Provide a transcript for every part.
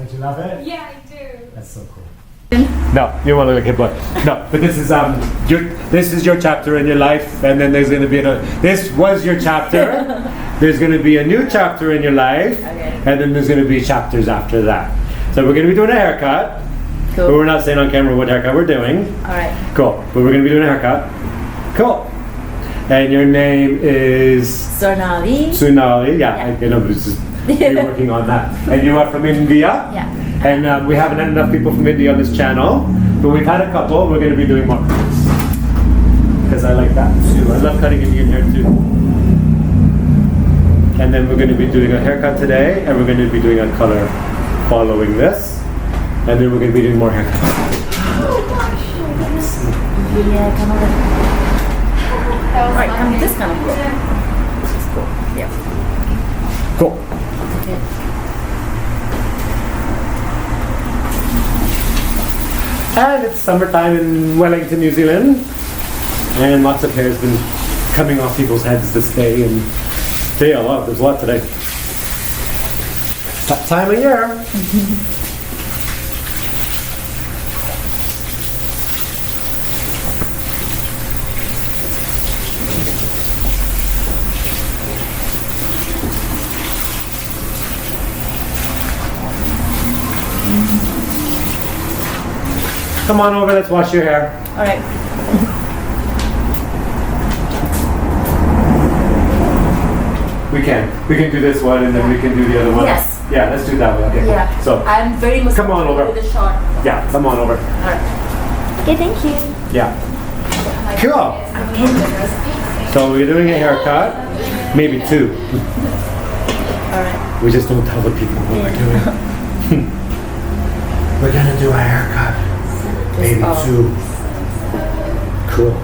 Don't you love it? Yeah, I do. That's so cool. No, you want to look at blood. No, but this is your chapter in your life, and then there's going to be another. This was your chapter. There's going to be a new chapter in your life, and then there's going to be chapters after that. So we're going to be doing a haircut. Cool. But we're not saying on camera what haircut we're doing. Alright. Cool. But we're going to be doing a haircut. Cool. And your name is Sonali. Sunali. Yeah, I know, but it's just you're working on that. And you are from India. Yeah. And we haven't had enough people from India on this channel, but we've had a couple. We're going to be doing more because I like that too. I love cutting Indian hair too. And then we're going to be doing a haircut today, and we're going to be doing a color following this, and then we're going to be doing more haircuts. Yeah, kind of. Right, kind of this kind of look. This is cool. Yeah. Cool. Okay. And it's summertime in Wellington, New Zealand, and lots of hair has been coming off people's heads this day, and today there's a lot today. That time of year. Come on over, let's wash your hair. Alright. We can do this one and then we can do the other one. Yes. Yeah, let's do that one. Okay. Yeah. So I'm very much come on over. with the short. Yeah, come on over. Alright. Okay, thank you. Yeah. Cool. Okay. So we're doing a haircut, maybe two. Alright. We just don't tell the people what we're doing. We're gonna do a haircut. Maybe two. Cool.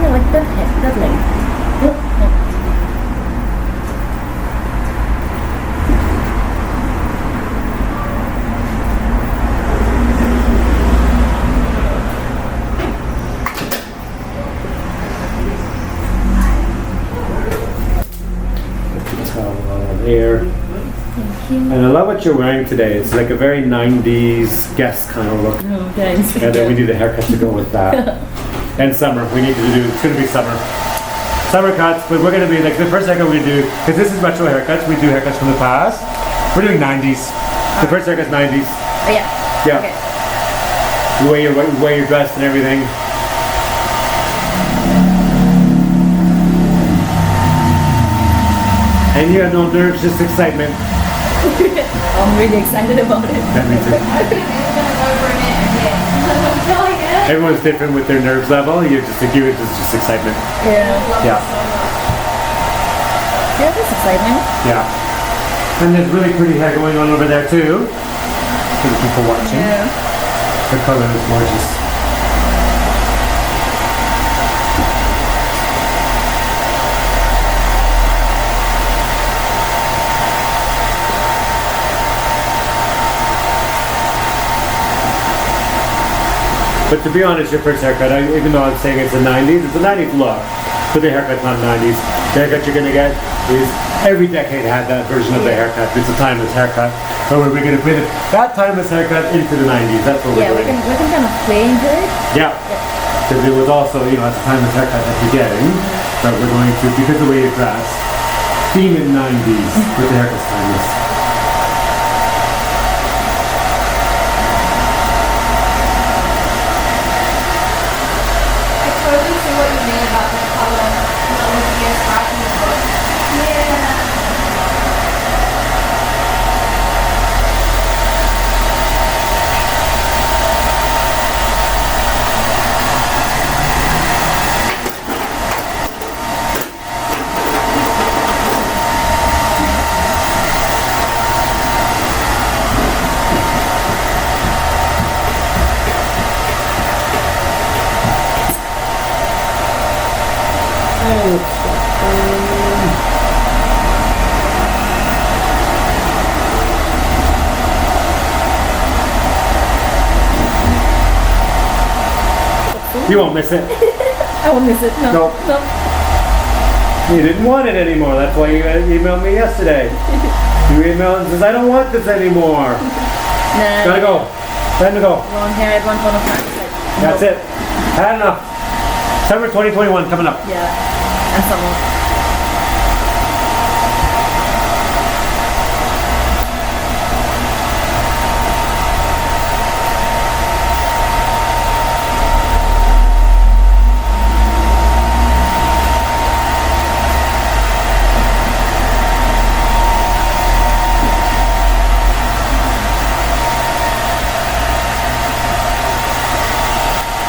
Yeah, like that length. Hair. Thank you. And I love what you're wearing today. It's like a very 90s guest kind of look. Oh, thanks. And then we need a haircut to go with that. And summer, we need to do, it's going to be summer. Summer cuts, but we're going to be like the first haircut we do, because this is retro haircuts, we do haircuts from the past. We're doing 90s. The first haircut's 90s. Oh, yeah. Yeah. Okay. The way you're dressed and everything. And you have no nerves, just excitement. I'm really excited about it. Yeah, me too. Everyone's different with their nerves level. You just just excitement. Yeah. Yeah. Yeah, that's excitement. Yeah. And there's really pretty hair going on over there too. For the people watching. Yeah. The color is gorgeous. But to be honest, your first haircut, even though I'm saying it's the 90s, it's a 90s look. But the haircut's not 90s. The haircut you're going to get is every decade had that version of the haircut. It's a timeless haircut. But we're going to put that timeless haircut into the 90s. That's what we're doing. We can kind of play into it. Yeah. Because it was also, it's a timeless haircut that you're getting. But we're going to, because of the way you're dressed, theme in 90s with the haircut's timeless. You won't miss it. I won't miss it. No. Nope. No. You didn't want it anymore. That's why you emailed me yesterday. You emailed and says, I don't want this anymore. Nah. Gotta go. Time to go. Blonde hair at one point of time. That's it. Had enough. Summer 2021 coming up. Yeah. And summer.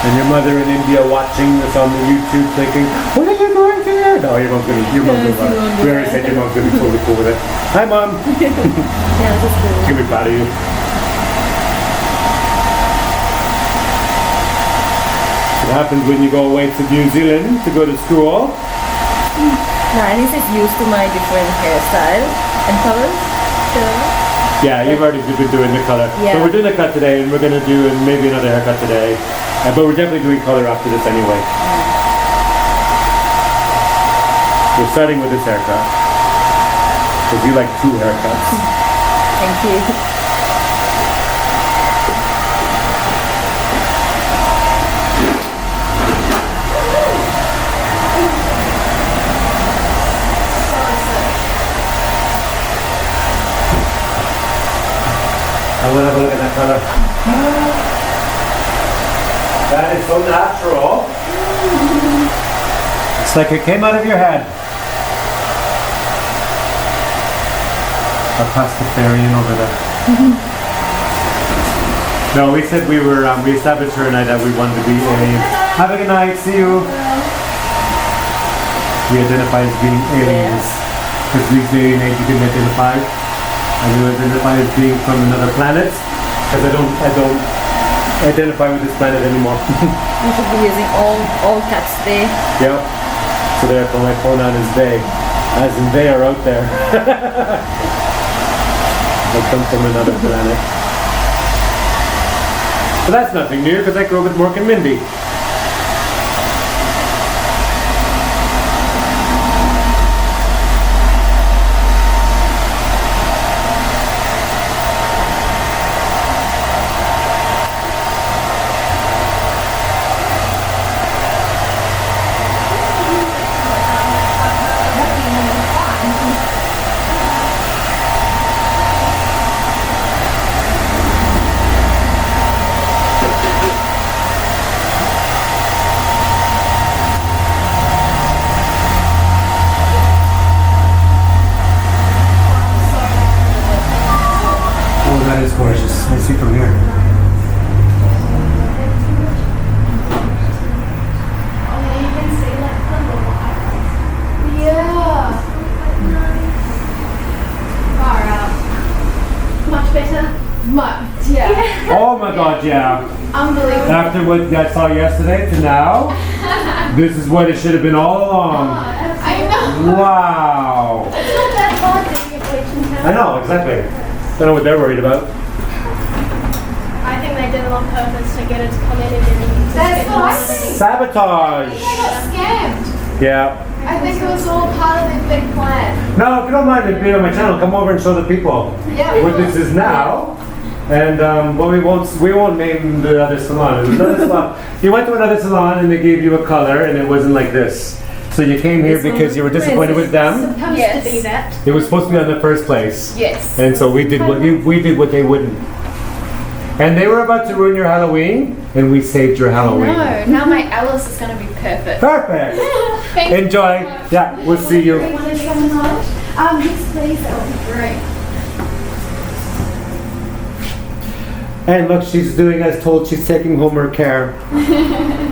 And your mother in India watching this on the YouTube thinking, what are you doing here? No, your mom's gonna, we already said your mom's gonna be totally cool with it. Hi Mom. Yeah, just cool. She'll be proud of you. What happens when you go away to New Zealand to go to school? Nah, and he's used to my different hairstyle and colors. So. Yeah, you've already been doing the color. Yeah. So we're doing the cut today and we're gonna do maybe another haircut today. But we're definitely doing color after this anyway. We're starting with this haircut. Because you like 2 haircuts. Thank you. I want to have a look at that color. That is so natural. It's like it came out of your head. A Pastafarian over there. No, we said we established her and I that we wanted to be aliens. Have a good night, see you. We identify as being aliens. Because these day and age you can identify. I do identify as being from another planet. Because I don't identify with this planet anymore. You should be using all caps today. Yep. So therefore my pronoun is they. As in they are out there. I come from another planet. But that's nothing new because I grew up with Mork and Mindy. That is gorgeous. I see from here. Yeah. Far out. Much better. Much. Yeah. Oh my god, yeah. Unbelievable. After what I saw yesterday to now, this is what it should have been all along. I know. Wow. It's not that hard to get bleaching hair. I know, exactly. Don't know what they're worried about. I think they did it on purpose to get it to come in and then that's what I think. Sabotage. I got scammed. Yeah. I think it was all part of their big plan. No, if you don't mind being on my channel, come over and show the people Yeah. what this is now. And but we won't name the other salon. It was another salon. You went to another salon and they gave you a color and it wasn't like this. So you came here because you were disappointed with them. Supposed Yes. to be that. It was supposed to be on the first place. Yes. And so we did what they wouldn't. And they were about to ruin your Halloween, and we saved your Halloween. No, now my Alice is gonna be perfect. Perfect. Thank you. Enjoy. Yeah, we'll see you. Want to do some massage? Yes, please. That would be great. And look, she's doing as told. She's taking home her care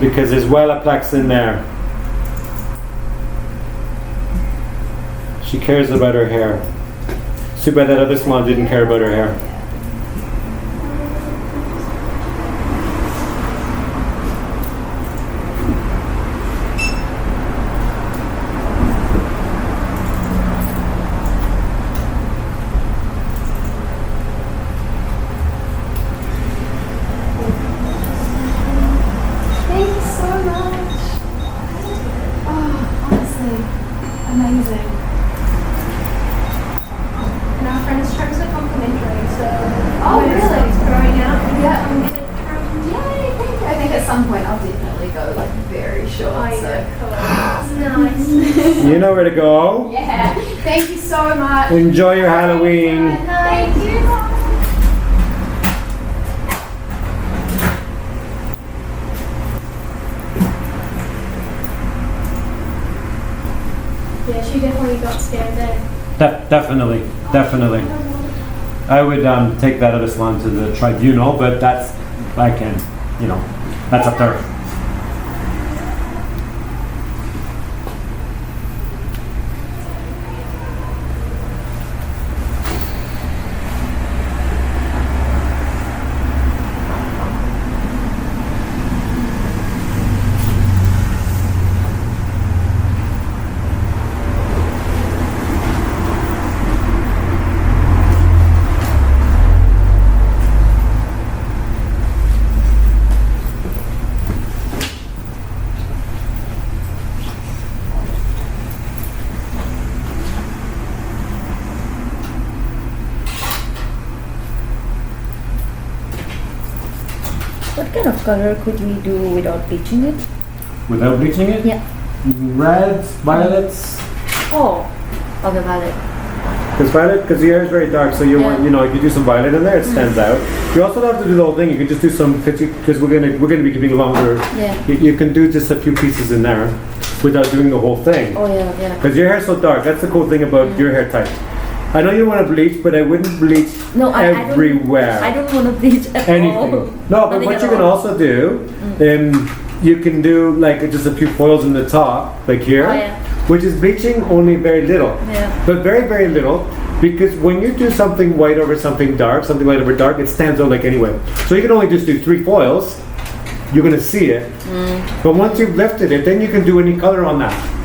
because there's Wellaplex in there. She cares about her hair. Too bad that other salon didn't care about her hair. Thank you so some point I'll definitely go like very short. Oh, so. yeah, cool. Nice. You know where to go. Yeah. Thank you so much. Enjoy your Halloween. Thank you. Yeah, she definitely got scared there. Definitely. I would take that other salon to the tribunal, but that's, I can, that's up to her. What kind of color could we do without bleaching it? Without bleaching it? Yeah. Reds, violets. Oh, okay, violet. Because your hair is very dark, so you want, if you do some violet in there, it stands out. You also don't have to do the whole thing. You can just do some, because we're gonna be keeping longer. Yeah. You can do just a few pieces in there without doing the whole thing. Oh yeah. Because your hair's so dark. That's the cool thing about your hair type. I know you want to bleach, but I wouldn't bleach everywhere. I don't want to bleach at Anything. all. No, but what you can also do, you can do like just a few foils in the top, like here, which is bleaching only very little. Yeah. But very, very little, because when you do something white over something dark, something white over dark, it stands out like anyway. So you can only just do 3 foils, you're going to see it. But once you've lifted it, then you can do any color on that.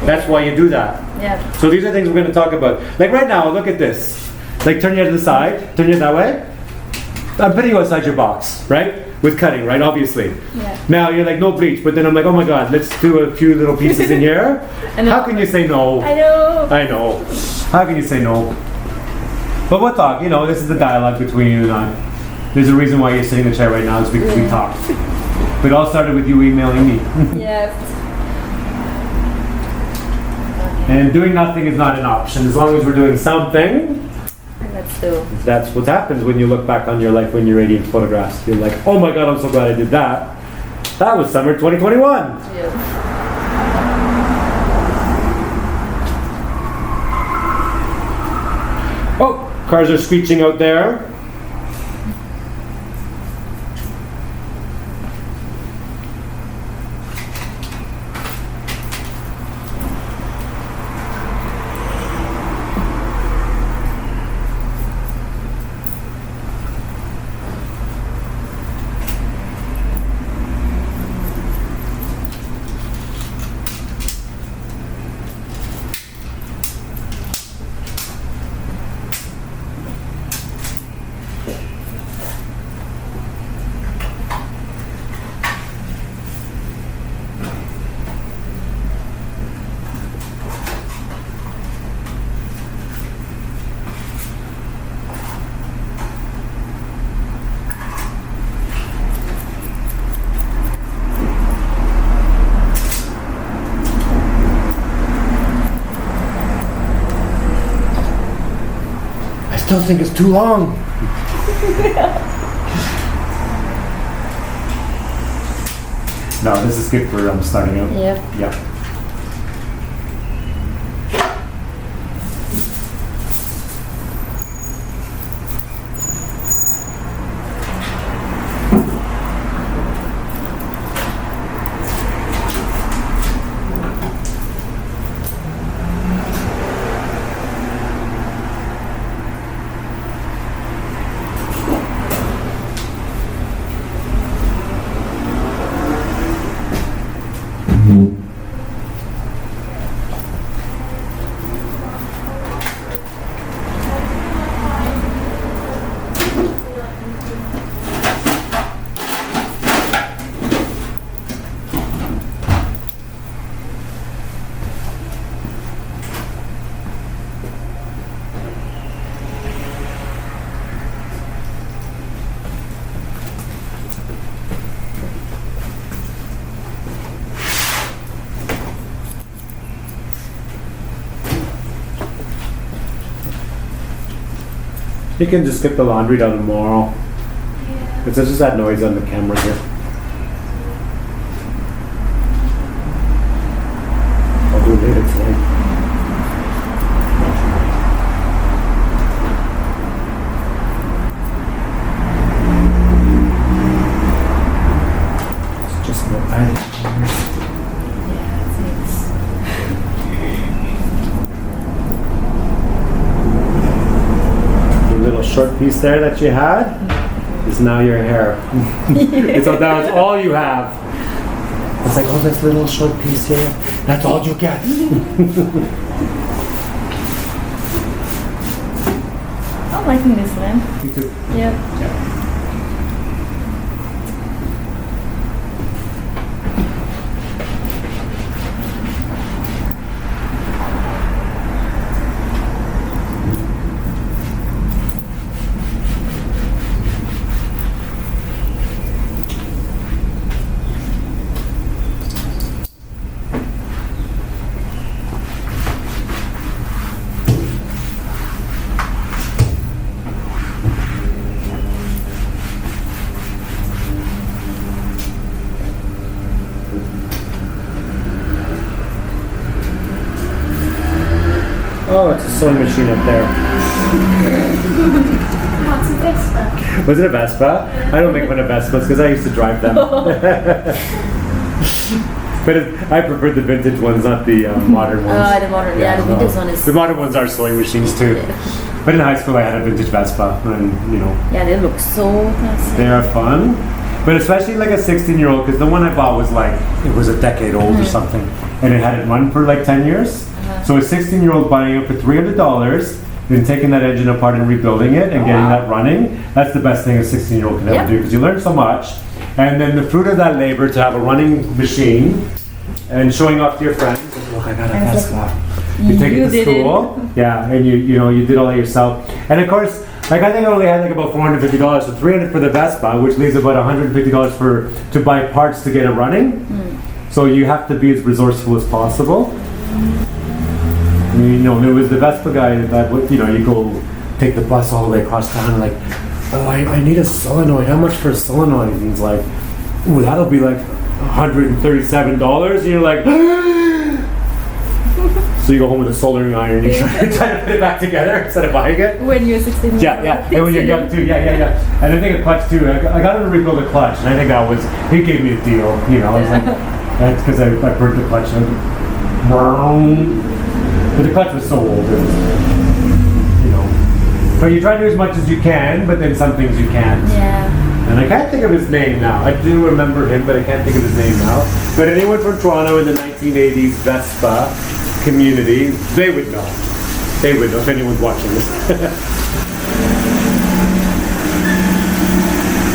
That's why you do that. Yeah. So these are things we're going to talk about. Like right now, look at this. Like turn your head to the side, turn your head that way. I'm putting you outside your box, right? With cutting, right? Obviously. Yeah. Now you're like, no bleach, but then I'm like, oh my god, let's do a few little pieces in here. How can you say no? I know. I know. How can you say no? But we'll talk, this is the dialogue between you and I. There's a reason why you're sitting in the chair right now, is because we talk. But it all started with you emailing me. Yes. And doing nothing is not an option. As long as we're doing something, Let's do. that's what happens when you look back on your life when you're 18 photographs. You're like, oh my god, I'm so glad I did that. That was summer 2021. Yeah. Oh, cars are screeching out there. I still think it's too long. No, this is good for starting out. Yeah. Yeah. You can just get the laundry done tomorrow. Yeah. It's just that noise on the camera here. I'll do it later tonight. It's just no ice. Little short piece there that you had is now your hair. So that's all you have. It's like, oh, this little short piece here, that's all you get. I'm liking this one. Me too. Yep. Yeah. Oh, it's a sewing machine up there. What's a Vespa? Was it a Vespa? I don't make fun of Vespas because I used to drive them. But I prefer the vintage ones, not the modern ones. The modern, yeah, the vintage one is. The modern ones are sewing machines too. Yeah. But in high school I had a vintage Vespa and, you know. Yeah, they look so classy. They are fun. But especially like a 16-year-old, because the one I bought was like, it was a decade old or something. And it hadn't run for like 10 years. So a 16-year-old buying it for $300, then taking that engine apart and rebuilding it and getting that running, that's the best thing a 16-year-old can ever do, because you learn so much. And then the fruit of that labor to have a running machine and showing off to your friends, look, I got a Vespa. You take it to school, yeah, and you know, you did all that yourself. And of course, like I think I only had like about $450, so $300 for the Vespa, which leaves about $150 to buy parts to get it running. So you have to be as resourceful as possible. I mean, you know, it was the Vespa guy that would, you know, you go take the bus all the way across town and like, oh, I need a solenoid. How much for a solenoid? And he's like, ooh, that'll be like $137. And you're like, so you go home with a soldering iron and you try to put it back together instead of buying it. When you're 16 Yeah. And when you're young too, yeah. And I think a clutch too, I got him to rebuild a clutch, and I think that was, he gave me a deal, you know. I was like, that's because I burnt the clutch. But the clutch was so old, it was, you know. But you try to do as much as you can, but then some things you can't. Yeah. And I can't think of his name now. I do remember him, but I can't think of his name now. But anyone from Toronto in the 1980s Vespa community, they would know. They would know if anyone's watching this.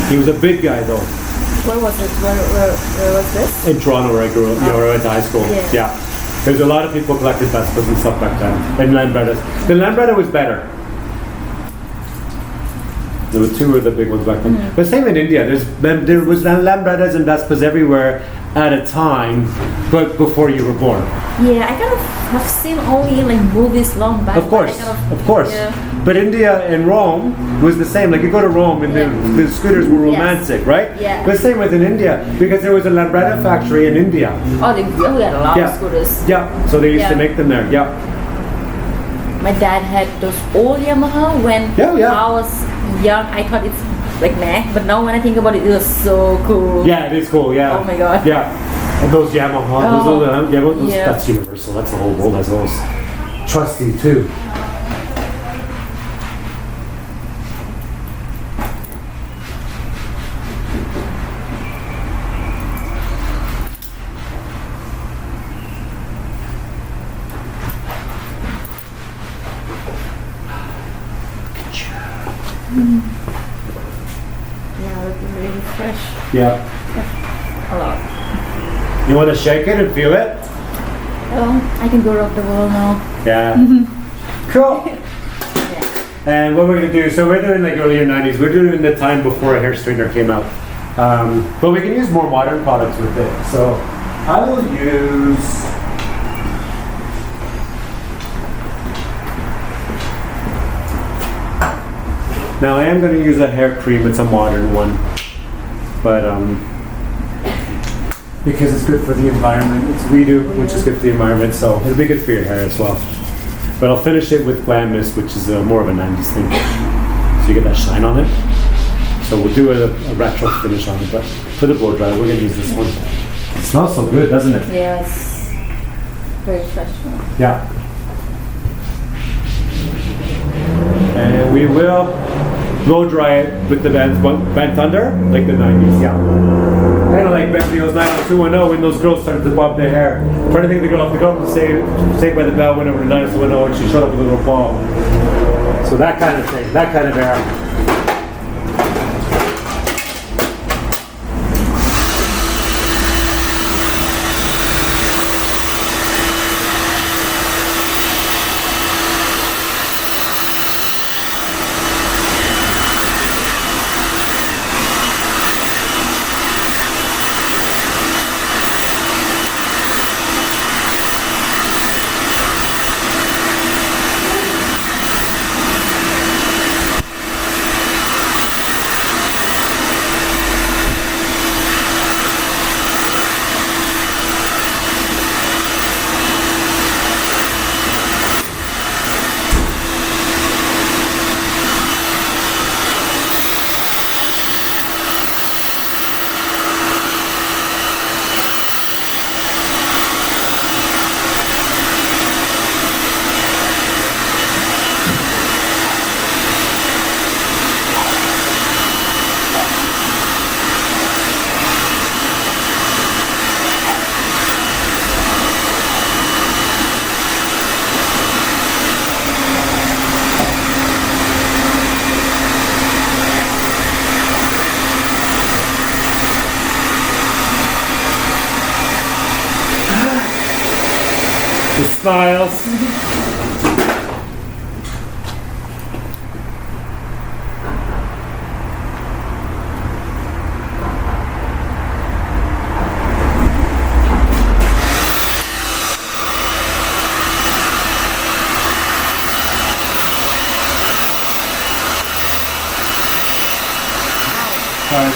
He was a big guy though. Where was it? Where was this? In Toronto, where I grew up, you know, where I went to high school. Yeah. There's a lot of people collected Vespas and stuff back then, and Lambrettas. The Lambretta was better. There were two of the big ones back then. But same in India. There was Lambrettas and Vespas everywhere at a time, but before you were born. Yeah, I kind of have seen only like movies long back. Of course. Yeah. But India and Rome was the same. Like you go to Rome and the scooters were romantic, right? Yeah. But same with in India, because there was a Lambretta factory in India. Oh, they really had a lot of scooters. Yeah, so they used to make them there, My dad had those old Yamaha when I was young. I thought it's like meh, but now when I think about it, it was so cool. Yeah, it is cool, yeah. Oh my god. Yeah. And those Yamaha, that's universal. That's the whole world has those. Trusty too. Yeah, looking really fresh. Yeah. A lot. You want to shake it and feel it? Oh, I can go around the world now. Yeah. Cool. And what we're going to do, so we're doing like earlier 90s, we're doing the time before a hair straightener came out. But we can use more modern products with it. So I will use... Now I am going to use a hair cream. It's a modern one, but because it's good for the environment. It's Redo, which is good for the environment, so it'll be good for your hair as well. But I'll finish it with Glam Mist, which is more of a 90s thing. So you get that shine on it. So we'll do a retro finish on it, but for the blow dry, we're going to use this one. It smells so good, doesn't it? Yes. Very fresh one. Yeah. And we will blow dry it with the bent under, like the 90s, yeah. Kind of like Beverly Hills 90210 when those girls started to bob their hair. I'm trying to think of the girl Saved by the Bell went over to 90210 and she showed up with a little ball. So that kind of thing, that kind of hair. Smiles. Sorry.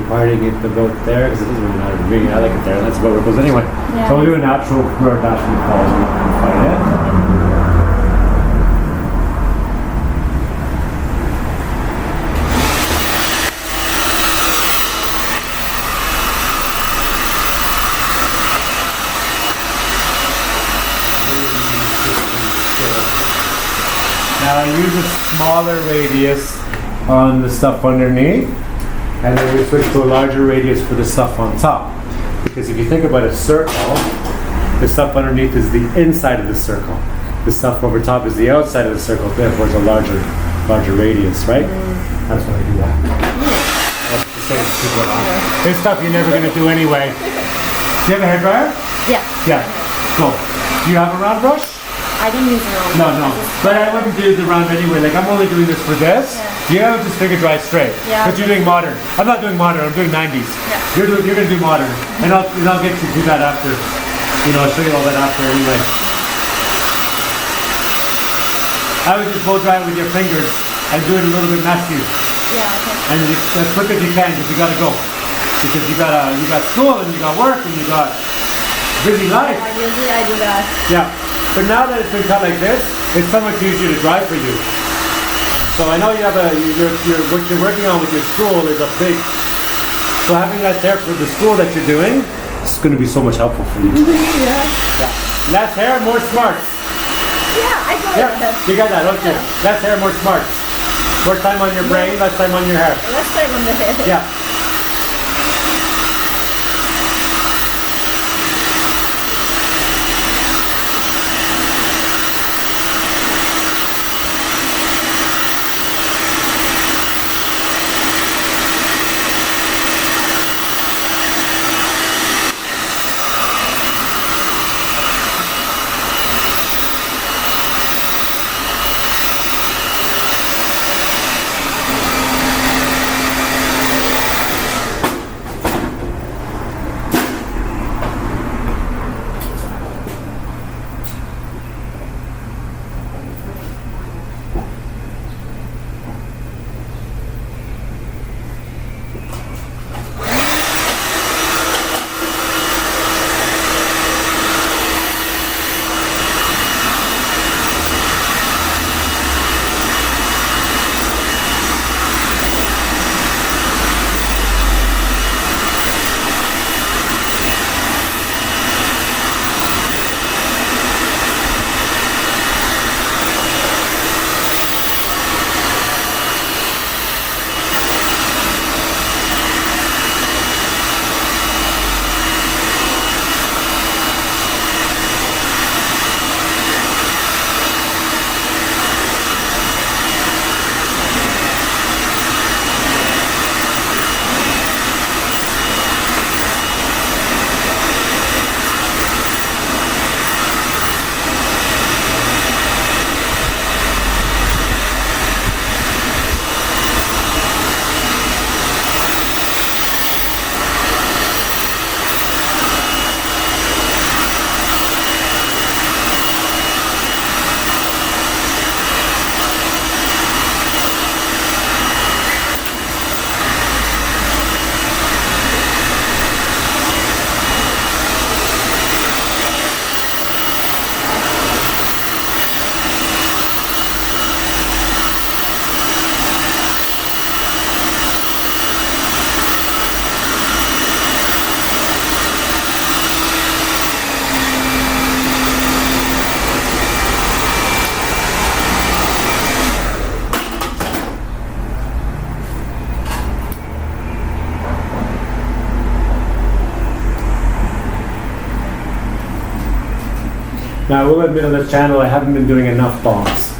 Parting it about there because it doesn't really matter to me. I like it there. That's about where it goes anyway. Yeah. So we'll do a natural where it naturally falls. We can find it. Now I use a smaller radius on the stuff underneath. And then we switch to a larger radius for the stuff on top. Because if you think about a circle, the stuff underneath is the inside of the circle. The stuff over top is the outside of the circle, therefore it's a larger radius, right? That's why I do that. That's the same as people on. This stuff you're never going to do anyway. Do you have a hairdryer? Yeah. Yeah. Cool. Do you have a round brush? I don't use a round brush. No. But I wouldn't do the round anyway. Like I'm only doing this for this. Yeah. You have to stick it dry straight. Yeah. But you're doing modern. I'm not doing modern. I'm doing 90s. Yeah. You're going to do modern, and I'll get you to do that after. I'll show you all that after anyway. I would just blow dry it with your fingers and do it a little bit messy. Yeah. Okay. And as quick as you can, because you gotta go. Because you got school and you got work and you got busy life. Yeah, usually I do that. Yeah. But now that it's been cut like this, it's so much easier to dry for you. So I know you have what you're working on with your school is a big. So having that there for the school that you're doing, it's going to be so much helpful for you. Yeah. Less hair, more smarts. Yeah, I got that. You got that, okay. Less hair, more smarts. More time on your brain, less time on your hair. Less time on the head. Yeah. Now I will admit on this channel I haven't been doing enough bobs.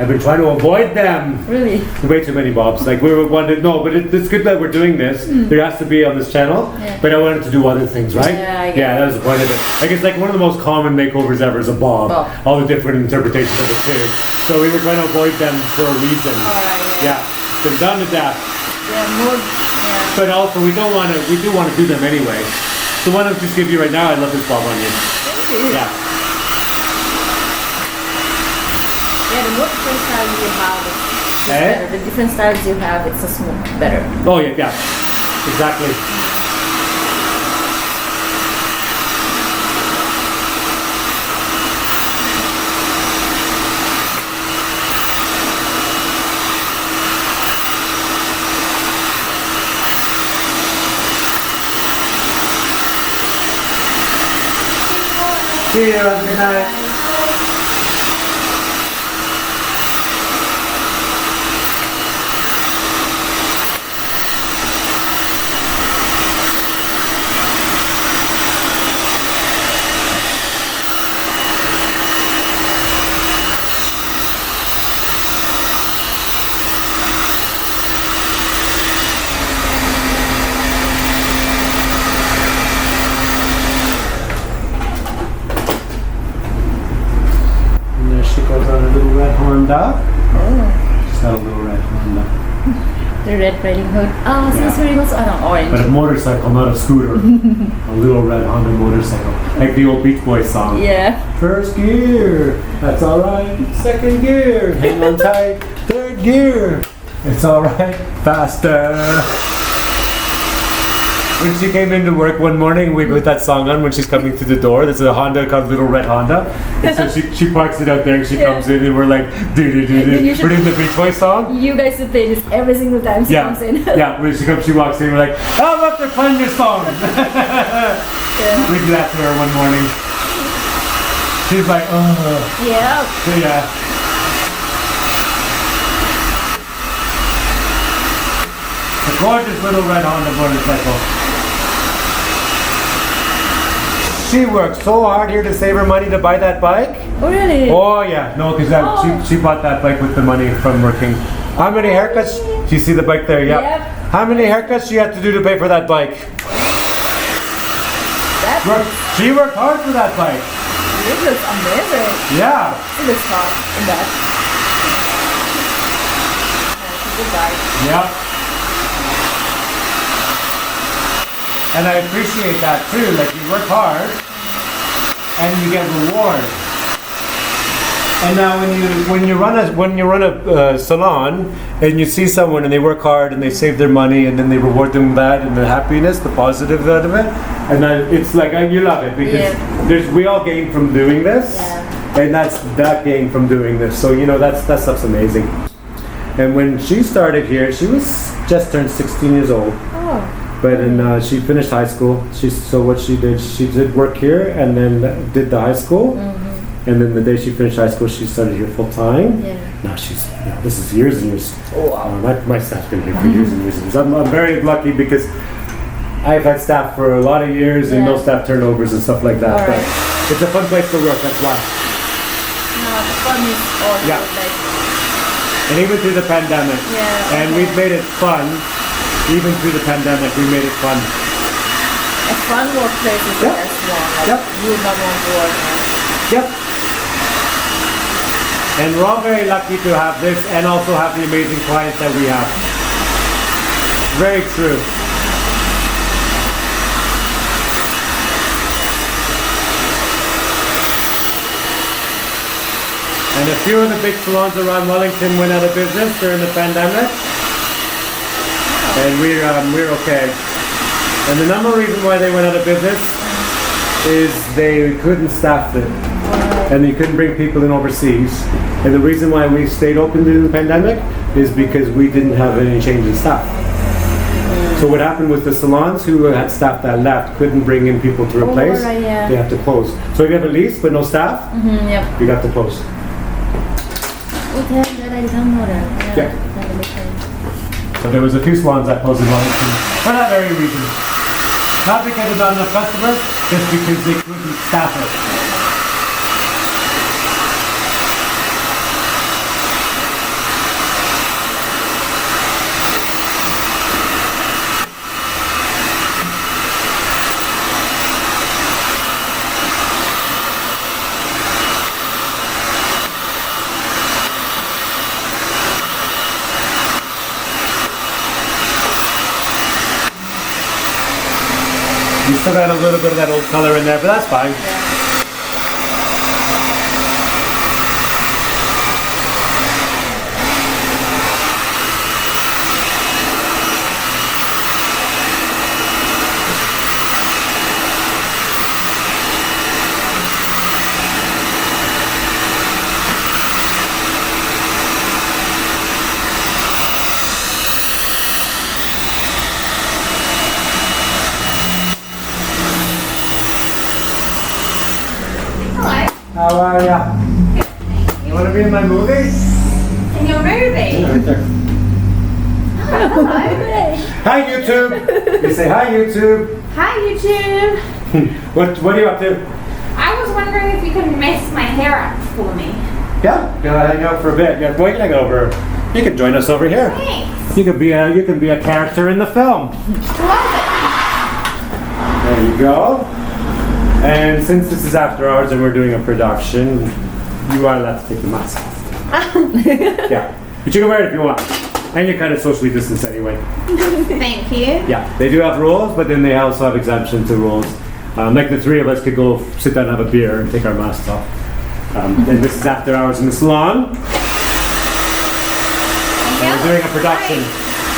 I've been trying to avoid them. Really? Way too many bobs. Like we were wanted. No, but it's good that we're doing this. There has to be on this channel. Yeah. But I wanted to do other things, right? Yeah, I get yeah, that was the point of it. Like it's like one of the most common makeovers ever is a bob. All the different interpretations of it too. So we were trying to avoid them for a reason. Alright, yeah. Been done to death. Yeah, more. Yeah. But also we do want to do them anyway. So why don't I just give you right now? I love this bob on you. Thank you. Yeah. Yeah, the more different styles you have, it's Eh? better. The different styles you have, it's a smooth better. Oh yeah, yeah. Exactly. See you. Have a good night. She goes on a little red Honda. Oh. Just got a little red Honda. Honda. The Red Riding Hood. Oh, so it's very much on orange. But a motorcycle, not a scooter. A little red Honda motorcycle. Like the old Beach Boys song. Yeah. First gear, that's alright. Second gear, hang on tight. Third gear, it's alright. Faster. When she came into work one morning, we put that song on when she's coming through the door. There's a Honda called Little Red Honda. And so she parks it out there and she comes in and we're like, do-do-do-do. We're doing the Beach Boys song. You guys should play this every single time she comes in. Yeah, when she walks in, we're like, oh look, they're playing your song. We did that to her one morning. She's like, oh. Yeah. Yeah. A gorgeous little red Honda motorcycle. She worked so hard here to save her money to buy that bike. Oh really? Oh yeah, no, because she bought that bike with the money from working. How many haircuts? Do you see the bike there? Yeah. Yep. How many haircuts she had to do to pay for that bike? She worked hard for that bike. It looks amazing. Yeah. It looks hot in that. That's a good bike. Yeah. And I appreciate that too. Like you work hard, and you get reward. And now when you run a salon, and you see someone and they work hard and they save their money, and then they reward them that and the happiness, the positive out of it, and it's like you love it because we all gain from doing this, and that's that gain from doing this. So that stuff's amazing. And when she started here, she was just turned 16 years old. Oh. But she finished high school. So what she did work here and then did the high school. Mm-hmm. And then the day she finished high school, she started here full time. Yeah. Now this is years and years. Oh, wow. My staff's been here for years and years and years. I'm very lucky because I've had staff for a lot of years and no staff turnovers and stuff like that. But it's a fun place to work, that's why. No, the fun is also like... And even through the pandemic. Yeah. And we've made it fun. Even through the pandemic, we made it fun. A fun workplace is the best one. Like you not want to work. Yep. And we're all very lucky to have this and also have the amazing clients that we have. Very true. And a few of the big salons around Wellington went out of business during the pandemic. And we're okay. And the number one reason why they went out of business is they couldn't staff it. And they couldn't bring people in overseas. And the reason why we stayed open during the pandemic is because we didn't have any change in staff. So what happened was the salons who had staff that left couldn't bring in people to replace. They had to close. So if you have a lease but no staff, you got to close. Okay, that I didn't know that. Yeah. So there was a few salons that closed in Wellington for that very reason. Not because of not enough customers, just because they couldn't staff it. You still got a little bit of that old color in there, but that's fine. How are ya? You want to be in my movie? In your movie? Yeah, right there. Hello. Hi YouTube! You say hi YouTube! Hi YouTube! What are you up to? I was wondering if you could mess my hair up for me. Yeah, gonna hang out for a bit. Yeah, boy, you can go over. You can join us over here. Thanks. You can be a character in the film. Love it. There you go. And since this is after hours and we're doing a production, you are allowed to take the mask off. Yeah, but you can wear it if you want. And you're kind of socially distanced anyway. Thank you. Yeah, they do have rules, but then they also have exemptions to rules. Like the three of us could go sit down and have a beer and take our masks off. And this is after hours in the salon. And we're doing a production.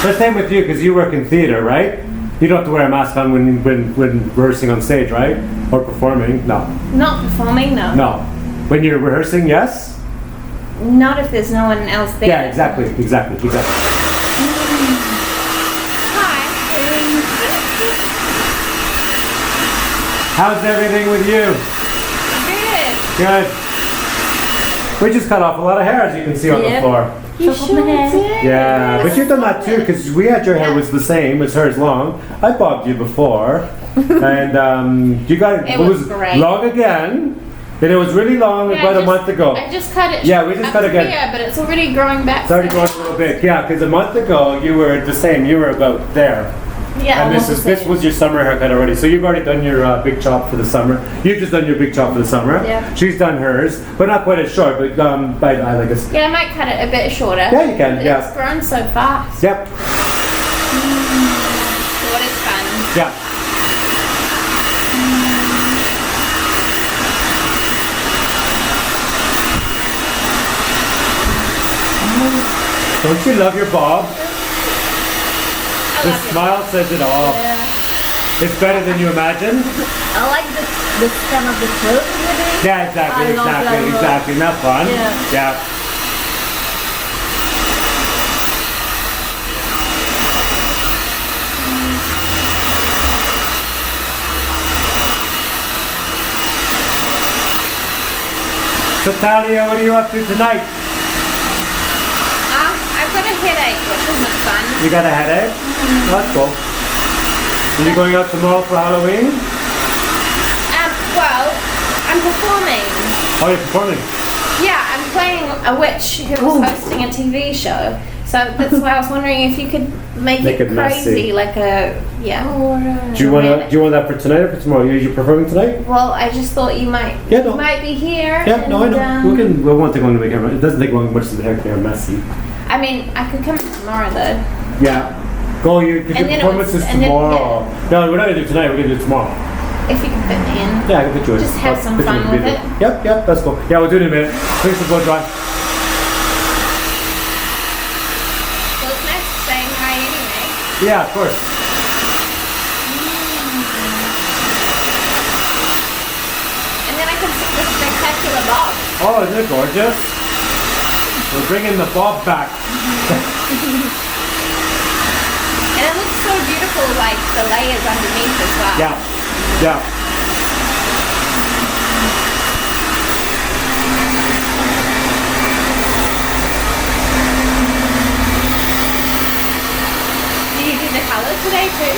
The same with you, because you work in theater, right? You don't have to wear a mask on when rehearsing on stage, right? Or performing? No. Not performing, no. No. When you're rehearsing, yes? Not if there's no one else there. Yeah, exactly. Hi. How's everything with you? Good. Good. We just cut off a lot of hair, as you can see on the Yep. floor. You sure did? Yeah, but you've done that too, because we had your hair was the same as hers long. I bobbed you before, and you got It was great. long again. Then it was really long about a month ago. I just cut it. Yeah, we just cut it again. Here, but it's already growing back. It's already growing a little bit. Yeah, because a month ago you were the same. You were about there. Yeah. And this was your summer haircut already. So you've already done your big chop for the summer. You've just done your big chop for the summer. Yeah. She's done hers, but not quite as short. But I like this. Yeah, I might cut it a bit shorter. Yeah, you can. Yeah. It's grown so fast. Yep. Short is fun. Yeah. Don't you love your bob? The smile says it all. Yeah. It's better than you imagine. I like the stem of the throat you're doing. Yeah, exactly. I love that look. Isn't that fun? Yeah. Yeah. So Talia, what are you up to tonight? I've got a headache, which isn't fun. You got a headache? Oh, that's cool. Are you going out tomorrow for Halloween? Well, I'm performing. Oh, you're performing? Yeah, I'm playing a witch who was hosting a TV show. So that's why I was wondering if you could make it crazy, messy. like a Do you want that for tonight or for tomorrow? Are you performing tonight? Well, I just thought you might might be here. Yeah, and, no, I know. We won't take long to make it. It doesn't take long much to make hair messy. I mean, I could come in tomorrow though. Yeah. Go, your And then performance is tomorrow. No, we're not gonna do it tonight. We're gonna do it tomorrow. If you can fit me in. Yeah, I can put you in. Just have some fun with it. Yep, that's cool. Yeah, we'll do it in a minute. Please blow dry. Well, it's nice saying hi anyway. Yeah, of course. And then I can see the spectacular bob. Oh, isn't it gorgeous? We're bringing the bob back. And it looks so beautiful, like the layers underneath as well. Yeah. Did you do the color today too?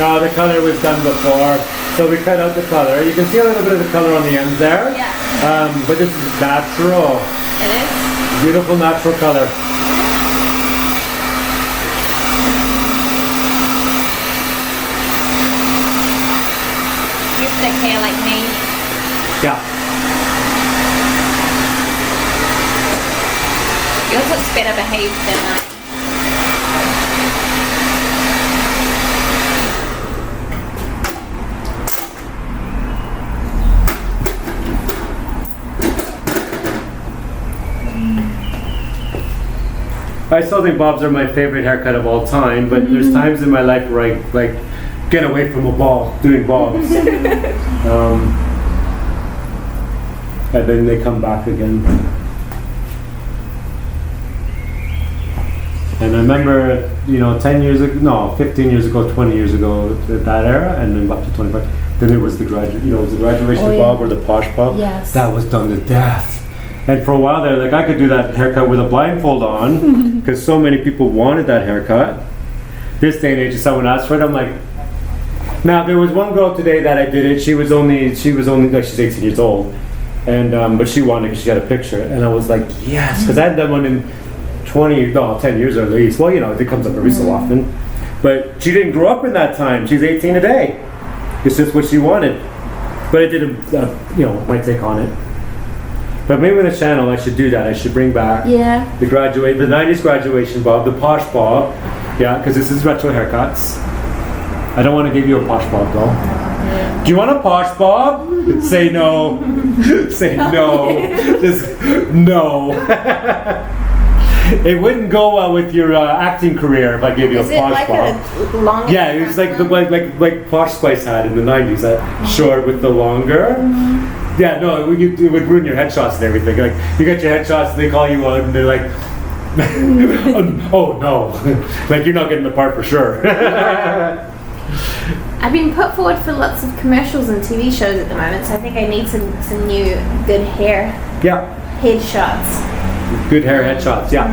No, the color was done before. So we cut out the color. You can see a little bit of the color on the ends there. Yeah. But this is natural. It is? Beautiful natural color. You have thick hair like me. Yeah. Yours looks better behaved than mine. I still think bobs are my favorite haircut of all time, but there's times in my life where I get away from a ball doing bobs. And then they come back again. And I remember, 10 years ago, no, 15 years ago, 20 years ago, that era, and then up to 25, then it was the graduation bob or the posh bob. Yes. That was done to death. And for a while there, I could do that haircut with a blindfold on, because so many people wanted that haircut. This day and age, if someone asked for it, I'm like, now there was one girl today that I did it. She was only like, she's 18 years old, and but she wanted it because she had a picture, and I was like, yes, because I hadn't done one in 10 years at least. Well, it comes up every so often, but she didn't grow up in that time. She's 18 today. It's just what she wanted, but I did my take on it. But maybe with a channel, I should do that. I should bring back the 90s graduation bob, the posh bob. Yeah, because this is retro haircuts. I don't want to give you a posh bob though. Do you want a posh bob? Say no. Say no. Just no. It wouldn't go well with your acting career if I gave you a posh bob. A long? Yeah, it was like the like Posh Spice had in the 90s, that short with the longer. Yeah, no, it would ruin your headshots and everything. Like you get your headshots, and they call you out, and they're like, "Oh no, like you're not getting the part for sure." I've been put forward for lots of commercials and TV shows at the moment, so I think I need some new good hair. Yeah. Headshots. Good hair headshots. Yeah.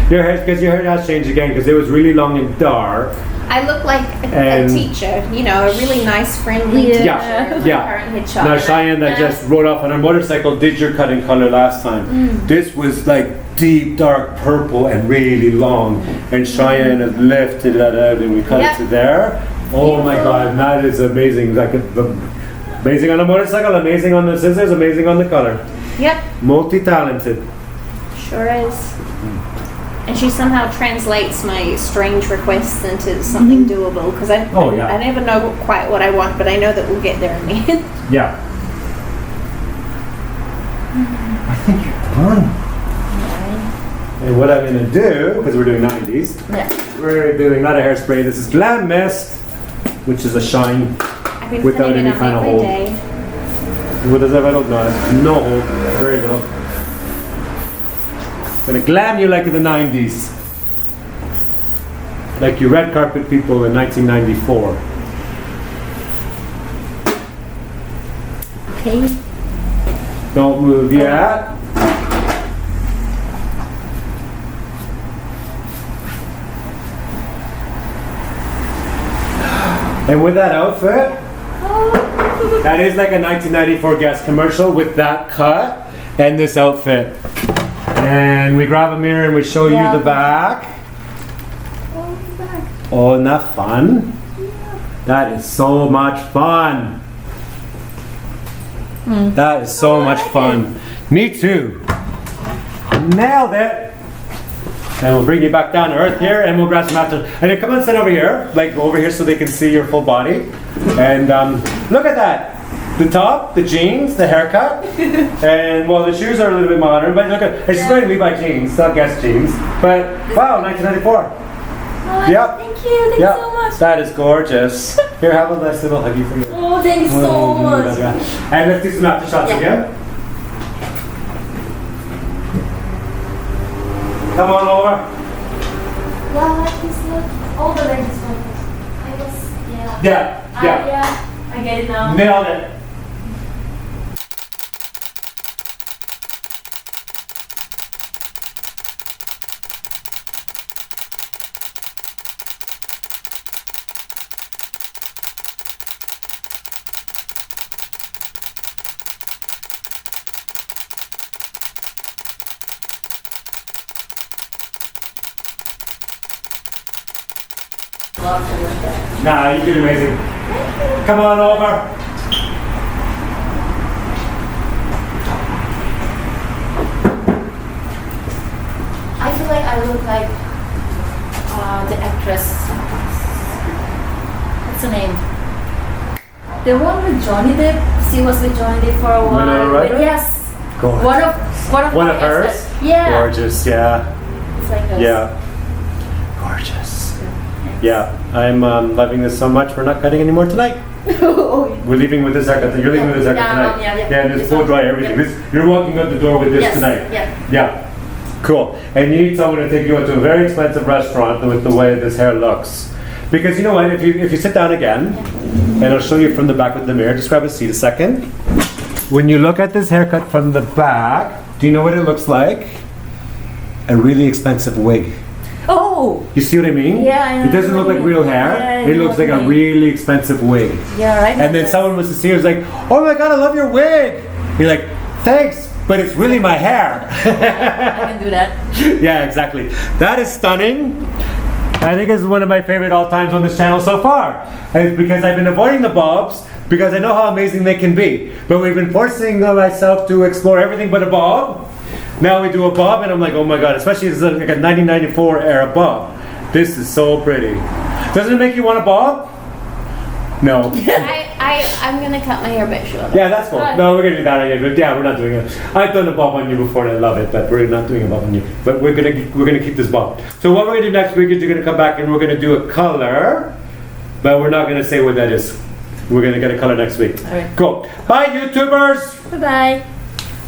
Your hair, because your hair has changed again, because it was really long and dark. I look like a teacher, you know, a really nice, friendly teacher. Yeah. Current headshot. Now Cheyenne that just rode off on her motorcycle did your cut in color last time. This was like deep dark purple and really long, and Cheyenne has lifted that out and we cut it to there. Oh my God, that is amazing! Like amazing on the motorcycle, amazing on the scissors, amazing on the color. Yep. Multi-talented. Sure is. And she somehow translates my strange requests into something doable, because I never know quite what I want, but I know that we'll get there in the end. Yeah. I think you're done. And what I'm going to do, because we're doing 90s, we're doing not a hairspray, this is Glam Mist, which is a shine without any kind of hold. What does that hold? No, no hold, very little. I'm going to glam you like in the 90s. Like you red carpet people in 1994. Okay. Don't move yet. And with that outfit, that is like a 1994 gas commercial with that cut and this outfit. And we grab a mirror and we show you the back. Oh, isn't that fun? That is so much fun. That is so much fun. Me too. Nailed it. And we'll bring you back down to earth here, and we'll grab some after. And then come on, sit over here, like over here, so they can see your full body. And look at that. The top, the jeans, the haircut, and well, the shoes are a little bit modern, but look at, she's wearing Levi jeans, not Guess jeans. But wow, 1994. Yep. Thank you. Thank you so much. That is gorgeous. Here, have a nice little huggy for you. Oh, thank you so much. And let's do some after shots again. Come on over. All the ladies want it. I guess, I get it now. Nailed it. Nah, you did amazing. Come on over. I feel like I look like the actress. What's her name? The one with Johnny Depp. She was with Johnny Depp for a while. Yes. Gorgeous. One of hers? Yeah. Gorgeous, yeah. It's like us. Yeah. Gorgeous. Yeah, I'm loving this so much. We're not cutting anymore tonight. We're leaving with this haircut. You're leaving with this haircut tonight. Yeah, and it's full dry everything. You're walking out the door with this tonight. Yeah. Cool. And you need someone to take you out to a very expensive restaurant with the way this hair looks. Because you know what? If you sit down again, and I'll show you from the back with the mirror. Just grab a seat a second. When you look at this haircut from the back, do you know what it looks like? A really expensive wig. Oh! You see what I mean? Yeah, I know. It doesn't look like real hair. Yeah, it looks like a really expensive wig. Yeah, right. And then someone was to see it, was like, oh my God, I love your wig. You're like, thanks, but it's really my hair. I can do that. Yeah, exactly. That is stunning. I think it's one of my favorite all times on this channel so far. And it's because I've been avoiding the bobs, because I know how amazing they can be. But we've been forcing myself to explore everything but a bob. Now we do a bob, and I'm like, oh my god, especially it's like a 1994 era bob. This is so pretty. Doesn't it make you want a bob? No. I'm gonna cut my hair a bit short. Yeah, that's cool. No, we're gonna do that again. Yeah, we're not doing it. I've done a bob on you before, and I love it, but we're not doing a bob on you. But we're gonna keep this bob. So what we're gonna do next week is you're gonna come back and we're gonna do a color, but we're not gonna say what that is. We're gonna get a color next week. All right. Cool. Bye, YouTubers. Bye bye.